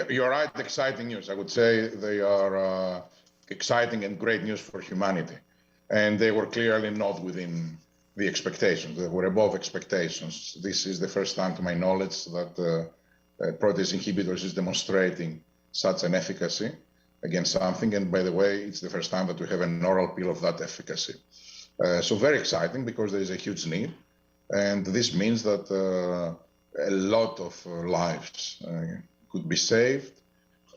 You're right, exciting news. I would say they are exciting and great news for humanity. And they were clearly not within the expectations. They were above expectations. This is the first time, to my knowledge, that protease inhibitors is demonstrating such an efficacy against something. And by the way, it's the first time that we have an oral pill of that efficacy. So very exciting because there is a huge need. And this means that a lot of lives could be saved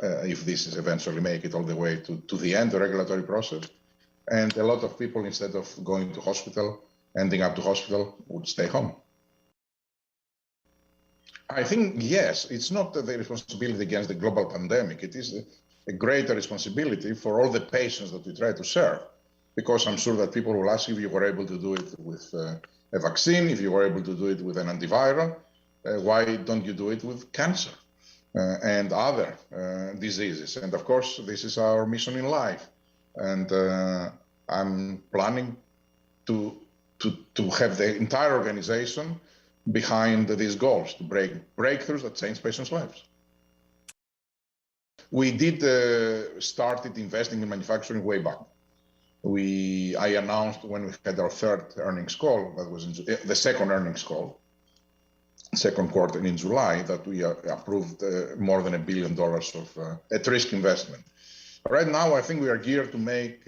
if this is eventually make it all the way to the end, the regulatory process. And a lot of people, instead of going to hospital, ending up to hospital, would stay home. I think, yes, it's not the responsibility against the global pandemic. It is a greater responsibility for all the patients that we try to serve. Because I'm sure that people will ask if you were able to do it with a vaccine, if you were able to do it with an antiviral, why don't you do it with cancer and other diseases? And of course, this is our mission in life. And I'm planning to have the entire organization behind these goals, to break breakthroughs that change patients' lives. We did started investing in manufacturing way back. I announced when we had our third earnings call, that was the second earnings call, second quarter in July, that we approved more than $1 billion of at-risk investment. Right now, I think we are geared to make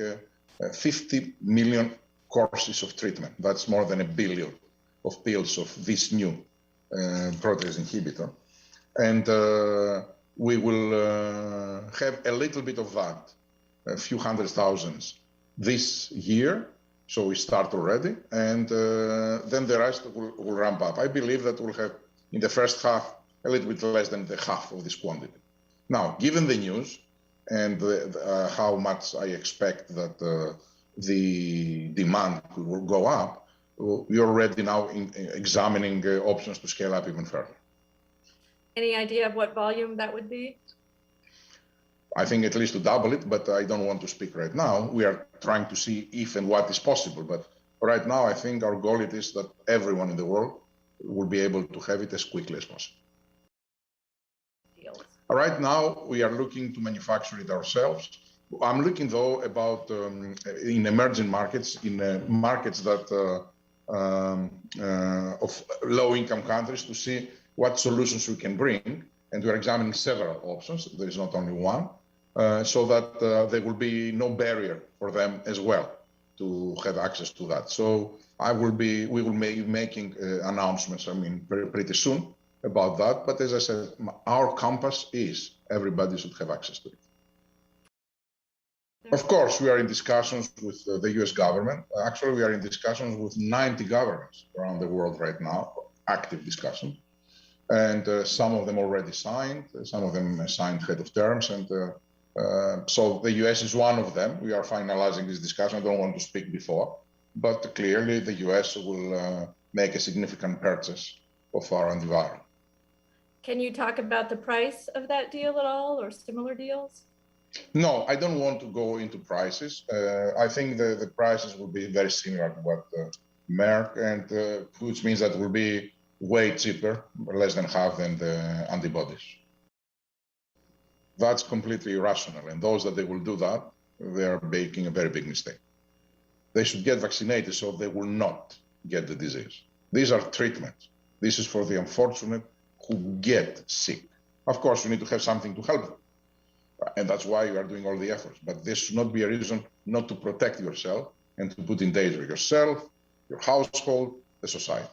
50 million courses of treatment. That's more than 1 billion of pills of this new protease inhibitor. And we will have a little bit of that, a few hundred thousands this year. So we start already, and then the rest will ramp up. I believe that we'll have in the first half a little bit less than the half of this quantity. Now, given the news and how much I expect that the demand will go up, we're already now examining options to scale up even further. Any idea of what volume that would be? I think at least to double it, but I don't want to speak right now. We are trying to see if and what is possible. But right now, I think our goal is that everyone in the world will be able to have it as quickly as possible. Deals. Right now, we are looking to manufacture it ourselves. I'm looking, though, about in emerging markets, in markets that of low-income countries, to see what solutions we can bring. And we're examining several options. There is not only one. So that there will be no barrier for them as well to have access to that. So we will be making announcements, pretty soon about that. But as I said, our compass is everybody should have access to it. Of course, we are in discussions with the US government. Actually, we are in discussions with 90 governments around the world right now, active discussion. And some of them already signed, some of them signed head of terms. And so the US is one of them. We are finalizing this discussion. I don't want to speak before, but clearly the US will make a significant purchase of our antiviral. Can you talk about the price of that deal at all, or similar deals? No, I don't want to go into prices. I think the prices will be very similar to what Merck, and which means that will be way cheaper, less than half than the antibodies. That's completely irrational. And those that they will do that, they are making a very big mistake. They should get vaccinated so they will not get the disease. These are treatments. This is for the unfortunate who get sick. Of course, we need to have something to help them. And that's why you are doing all the efforts. But this should not be a reason not to protect yourself and to put in danger yourself, your household, the society.